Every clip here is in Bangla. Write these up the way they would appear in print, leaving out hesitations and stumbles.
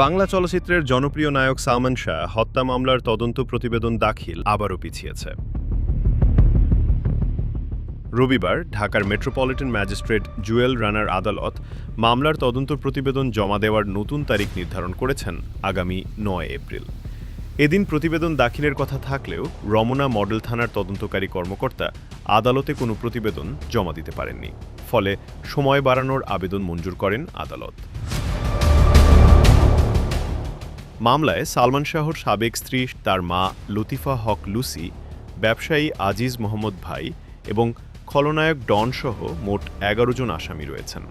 বাংলা চলচ্চিত্রের জনপ্রিয় নায়ক সালমান শাহ হত্যা মামলার তদন্ত প্রতিবেদন দাখিল আবারও পিছিয়েছে। রবিবার ঢাকার মেট্রোপলিটন ম্যাজিস্ট্রেট জুয়েল রানার আদালত মামলার তদন্ত প্রতিবেদন জমা দেওয়ার নতুন তারিখ নির্ধারণ করেছেন আগামী ৯ এপ্রিল। এদিন প্রতিবেদন দাখিলের কথা থাকলেও রমনা মডেল থানার তদন্তকারী কর্মকর্তা আদালতে কোনো প্রতিবেদন জমা দিতে পারেননি, ফলে সময় বাড়ানোর আবেদন মঞ্জুর করেন আদালত। মামলায় সালমান শাহর সাবেক স্ত্রী, তার মা লতিফা হক লুসি, ব্যবসায়ী আজিজ মোহাম্মদ ভাই এবং খলনায়ক ডন সহ মোট ১১ জন আসামি রয়েছেন।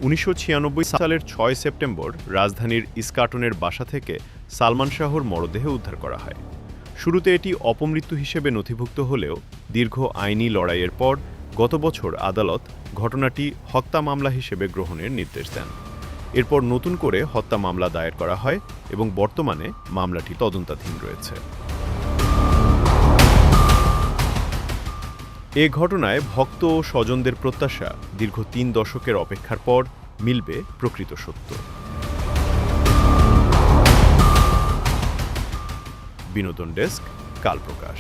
১৯৯৬ সালের ৬ সেপ্টেম্বর রাজধানীর ইস্কাটনের বাসা থেকে সালমান শাহর মরদেহ উদ্ধার করা হয়। শুরুতে এটি অপমৃত্যু হিসেবে নথিভুক্ত হলেও দীর্ঘ আইনি লড়াইয়ের পর গত বছর আদালত ঘটনাটি হত্যা মামলা হিসেবে গ্রহণের নির্দেশ দেন। এরপর নতুন করে হত্যা মামলা দায়ের করা হয় এবং বর্তমানে মামলাটি তদন্তাধীন রয়েছে। এ ঘটনায় ভক্ত ও স্বজনদের প্রত্যাশা, দীর্ঘ ৩ দশকের অপেক্ষার পর মিলবে প্রকৃত সত্য। বিনোদন ডেস্ক, কাল প্রকাশ।